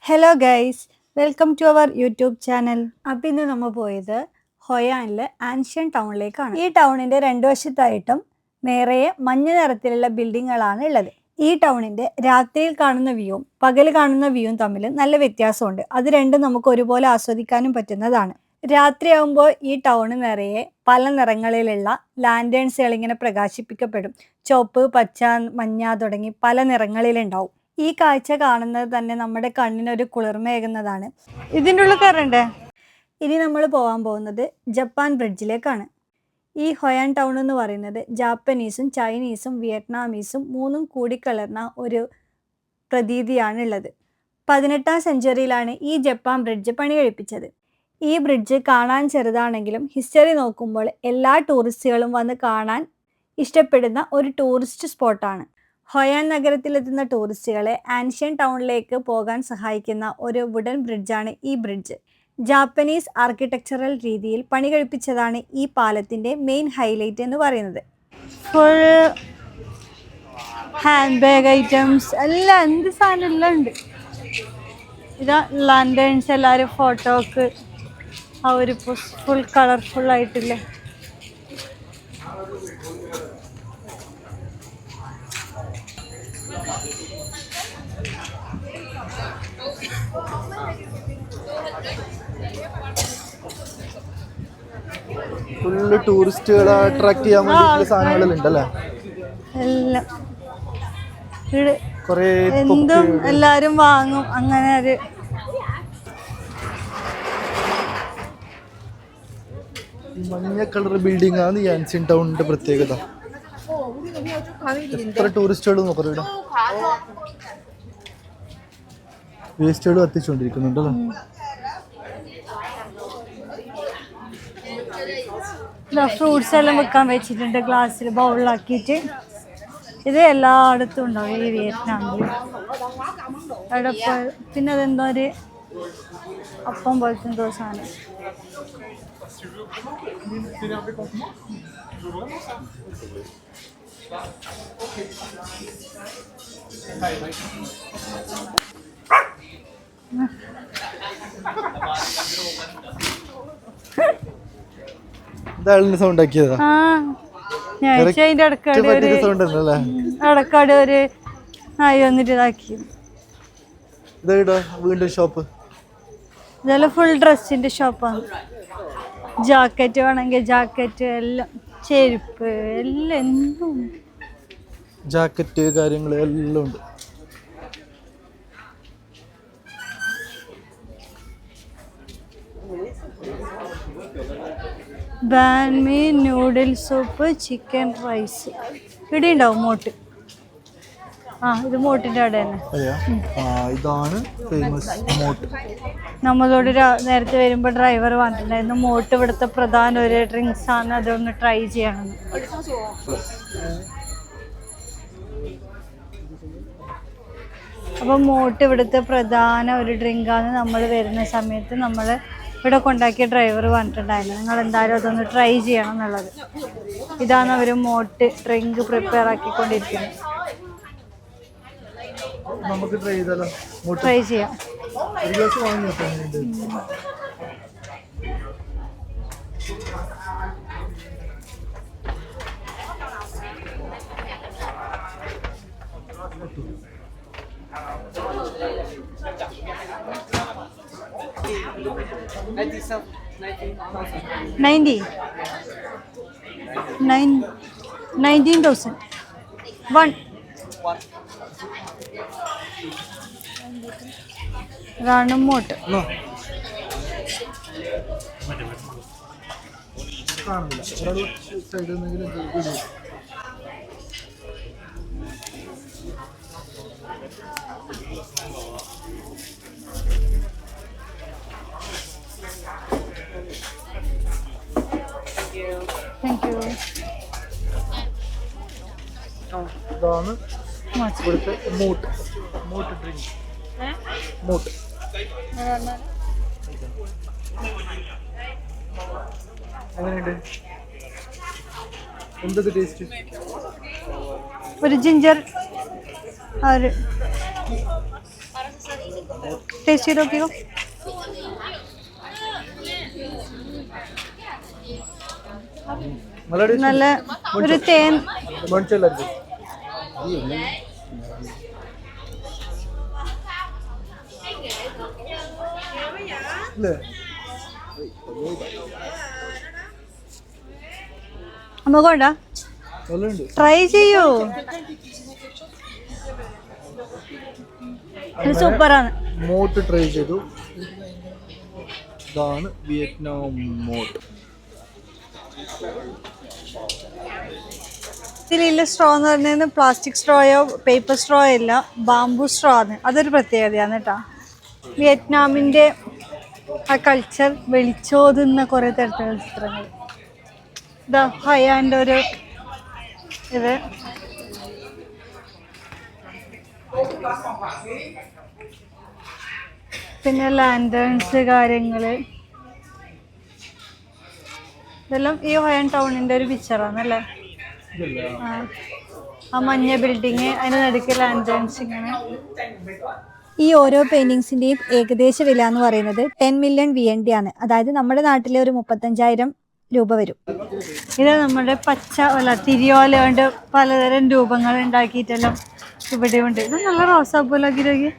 Hello guys, welcome to our YouTube channel. അപ്പം ഇന്ന് നമ്മൾ പോയത് ഹൊയാനിലെ ആൻഷ്യൻ ടൗണിലേക്കാണ്. ഈ ടൗണിൻ്റെ രണ്ട് വശത്തായിട്ടും നിറയെ മഞ്ഞ നിറത്തിലുള്ള ബിൽഡിങ്ങുകളാണ് ഉള്ളത്. ഈ ടൗണിൻ്റെ രാത്രിയിൽ കാണുന്ന വ്യൂവും പകൽ കാണുന്ന വ്യൂവും തമ്മിൽ നല്ല വ്യത്യാസമുണ്ട്. അത് രണ്ടും നമുക്ക് ഒരുപോലെ ആസ്വദിക്കാനും പറ്റുന്നതാണ്. രാത്രിയാകുമ്പോൾ ഈ ടൗണ് നിറയെ പല നിറങ്ങളിലുള്ള ലാൻറ്റേൺസുകൾ ഇങ്ങനെ പ്രകാശിപ്പിക്കപ്പെടും. ചുവപ്പ്, പച്ച, മഞ്ഞ തുടങ്ങി പല നിറങ്ങളിലുണ്ടാവും. ഈ കാഴ്ച കാണുന്നത് തന്നെ നമ്മുടെ കണ്ണിനൊരു കുളിർമയേകുന്നതാണ്. ഇതിൻ്റെ ഉള്ളിൽ കയറണ്ടേ? ഇനി നമ്മൾ പോകാൻ പോകുന്നത് ജപ്പാൻ ബ്രിഡ്ജിലേക്കാണ്. ഈ ഹൊയാൻ ടൗൺ എന്ന് പറയുന്നത് ജാപ്പനീസും ചൈനീസും വിയറ്റ്നാമീസും മൂന്നും കൂടിക്കലർന്ന ഒരു പ്രതീതിയാണ് ഉള്ളത്. 18ാം സെഞ്ചുറിയിലാണ് ഈ ജപ്പാൻ ബ്രിഡ്ജ് പണി കഴിപ്പിച്ചത്. ഈ ബ്രിഡ്ജ് കാണാൻ ചെറുതാണെങ്കിലും ഹിസ്റ്ററി നോക്കുമ്പോൾ എല്ലാ ടൂറിസ്റ്റുകളും വന്ന് കാണാൻ ഇഷ്ടപ്പെടുന്ന ഒരു ടൂറിസ്റ്റ് സ്പോട്ടാണ്. ഹൊയാൻ നഗരത്തിലെത്തുന്ന ടൂറിസ്റ്റുകളെ ആൻഷ്യൻ ടൗണിലേക്ക് പോകാൻ സഹായിക്കുന്ന ഒരു വുഡൻ ബ്രിഡ്ജാണ് ഈ ബ്രിഡ്ജ്. ജാപ്പനീസ് ആർക്കിടെക്ചറൽ രീതിയിൽ പണി കഴിപ്പിച്ചതാണ് ഈ പാലത്തിൻ്റെ മെയിൻ ഹൈലൈറ്റ് എന്ന് പറയുന്നത്. ഫുൾ ഹാൻഡ് ബാഗ് ഐറ്റംസ് എല്ലാം, എന്ത് സാധനം എല്ലാം ഉണ്ട്. ഇതാ ലാൻറ്റേൺസ്, എല്ലാവരും ഫോട്ടോക്ക് ആ ഒരു ഫുൾ കളർഫുൾ ആയിട്ടില്ലേ. ഫുള്ള് ടൂറിസ്റ്റുകളെ അട്രാക്ട് ചെയ്യാൻ വേണ്ടിയിട്ടുള്ള സാധനങ്ങളുണ്ടല്ലേ. എല്ലാം എന്തും എല്ലാരും വാങ്ങും. അങ്ങനെ ഒരു മഞ്ഞ കളർ ബിൽഡിംഗ് ആണ് ഈ ആൻഷ്യൻ ടൗണിന്റെ പ്രത്യേകത. എത്ര ടൂറിസ്റ്റുകൾ നോക്കാം. ഇവിടെ വേസ്റ്റുകൾ കത്തിച്ചുകൊണ്ടിരിക്കുന്നുണ്ടല്ലോ. ഫ്രൂട്ട്സ് എല്ലാം വെക്കാൻ വെച്ചിട്ടുണ്ട് ഗ്ലാസ്സിൽ ബൗളിലാക്കിയിട്ട്. ഇത് എല്ലായിടത്തും ഉണ്ടാവും ഈ വിയറ്റ്നാമിൽ. അവിടെ പിന്നെ അതെന്തോ ഒരു അപ്പം പോലത്തെ എന്തോ സാധനം. സൗണ്ട് ആക്കിയതാ. അതിന്റെ അടക്കാട് ഒരു നായി വന്നിട്ട് ഇതാക്കി. വീണ്ടും ഷോപ്പ്. ഇതെല്ലാം ഫുൾ ഡ്രസ്സിന്റെ ഷോപ്പാണ്. ജാക്കറ്റ് വേണമെങ്കിൽ ജാക്കറ്റ്, എല്ലാം ചെരുപ്പ്, എല്ലാം എന്തും ജാക്കറ്റ് കാര്യങ്ങൾ എല്ലാം ഉണ്ട്. ബാൻമി, നൂഡിൽ സൂപ്പ്, ചിക്കൻ റൈസ്. ഇവിടെ ഉണ്ടാവും മോട്ട്. ഇത് മോട്ടിന്റെ അവിടെ തന്നെ. ഇതാണ് ഫേമസ് മോട്ട്. നമ്മളോട് നേരത്തെ വരുമ്പോൾ ഡ്രൈവർ പറഞ്ഞിട്ടുണ്ടായിരുന്നു മോട്ട് ഇവിടുത്തെ പ്രധാന ഒരു ഡ്രിങ്ക്സ് ആണ്, അതൊന്ന് ട്രൈ ചെയ്യണം. അപ്പം മോട്ട് ഇവിടുത്തെ പ്രധാന ഒരു ഡ്രിങ്കാണ്. നമ്മൾ വരുന്ന സമയത്ത് നമ്മൾ ഇവിടെ കൊണ്ടാക്കിയ ഡ്രൈവർ പറഞ്ഞിട്ടുണ്ടായിരുന്നു നിങ്ങൾ എന്തായാലും അതൊന്ന് ട്രൈ ചെയ്യണം എന്നുള്ളത്. ഇതാണ് അവർ മോട്ട് ഡ്രിങ്ക് പ്രിപ്പയർ ആക്കിക്കൊണ്ടിരിക്കുന്നത്. നമുക്ക് ട്രൈ ചെയ്താലോ? ട്രൈ ചെയ്യാം. ഒരു ഗ്ലാസ് വാങ്ങി വെക്കാം. $19,000 one. ഇതാണ് മോട്ട്. Thank you. ഇതാണ് ഇവിടുത്തെ മോട്ട്. മോട്ട് ഡ്രിങ്ക്. മോട്ട് എങ്ങനെയുണ്ട്? എന്തൊക്കെ ടേസ്റ്റ്? ഒരു ജിഞ്ചർ, ഒരു ടേസ്റ്റ് ചെയ്ത് നോക്കിയോ. നല്ല ഒരു തേൻ നമുക്കുണ്ടാ ട്രൈ ചെയ്യൂ. സൂപ്പറാണ്. മോട്ട് ട്രൈ ചെയ്തു. ഇതാണ് വിയറ്റ്നാം മോട്ട്. ഇതിലുള്ള സ്ട്രോ എന്ന് പറഞ്ഞാൽ പ്ലാസ്റ്റിക് സ്ട്രോയോ പേപ്പർ സ്ട്രോയോ ഇല്ല, ബാംബു സ്ട്രോ ആണ്. അതൊരു പ്രത്യേകതയാണ് കേട്ടോ. വിയറ്റ്നാമിൻ്റെ ആ കൾച്ചർ വെളിച്ചോതുന്ന കുറേ തരത്തിലുള്ള ചിത്രങ്ങൾ. ഇതാ ഹയാൻ്റെ ഒരു ഇത്. പിന്നെ ലാൻഡേൺസ് കാര്യങ്ങള് ഇതെല്ലാം ഈ ഹോയൻ ടൗണിന്റെ ഒരു പിക്ചറാണ് അല്ലേ. ആ മഞ്ഞ ബിൽഡിങ്, അതിന് നടുക്ക് ലാൻഡേൺസ് ഇങ്ങനെ. ഈ ഓരോ പെയിന്റിങ്സിന്റെയും ഏകദേശ വില എന്ന് പറയുന്നത് 10 മില്യൺ VND ആണ്. അതായത് നമ്മുടെ നാട്ടിലെ ഒരു 35,000 രൂപ വരും. ഇത് നമ്മുടെ പച്ച തിരിയോല കൊണ്ട് പലതരം രൂപങ്ങൾ ഉണ്ടാക്കിയിട്ടെല്ലാം ഇവിടെ ഉണ്ട്. ഇത് നല്ല റോസാപ്പൂലൊക്കെ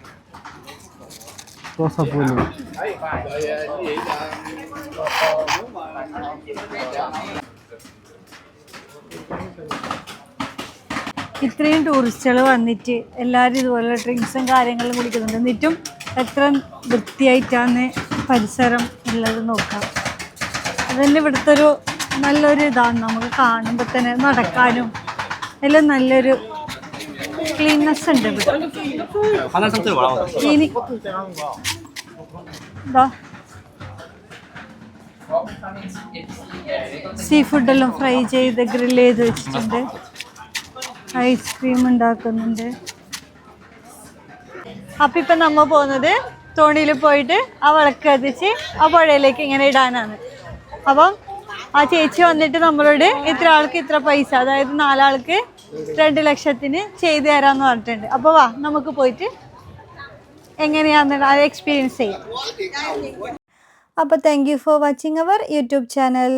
ഇത്രയും ടൂറിസ്റ്റുകൾ വന്നിട്ട് എല്ലാവരും ഇതുപോലെ ഡ്രിങ്ക്സും കാര്യങ്ങളും കുടിക്കുന്നുണ്ട്. എന്നിട്ടും എത്ര വൃത്തിയായിട്ടാണ് പരിസരം ഉള്ളത് നോക്കാം. അതന്നെ ഇവിടുത്തെ ഒരു നല്ലൊരു ഇതാണ്. നമുക്ക് കാണുമ്പോൾ തന്നെ നടക്കാനും എല്ലാം നല്ലൊരു ക്ലീൻനെസ് ഉണ്ട് ഇവിടെ. സീ ഫുഡെല്ലാം ഫ്രൈ ചെയ്ത് ഗ്രില്ല് ചെയ്ത് വെച്ചിട്ടുണ്ട്. ഐസ്ക്രീം ഉണ്ടാക്കുന്നുണ്ട്. അപ്പം ഇപ്പം നമ്മ പോകുന്നത് തോണിയിൽ പോയിട്ട് ആ വിളക്ക് കത്തിച്ച് ആ പുഴയിലേക്ക് ഇങ്ങനെ ഇടാനാണ്. അപ്പം ആ ചേച്ചി വന്നിട്ട് നമ്മളോട് ഇത്ര ആൾക്ക് ഇത്ര പൈസ, അതായത് 4 ആൾക്ക് 2 ലക്ഷത്തിന് ചെയ്തു തരാമെന്ന് പറഞ്ഞിട്ടുണ്ട്. അപ്പോൾ വാ നമുക്ക് പോയിട്ട് എങ്ങനെയാണെന്ന് അത് എക്സ്പീരിയൻസ് ചെയ്യാം. അപ്പോൾ thank you for watching our YouTube channel.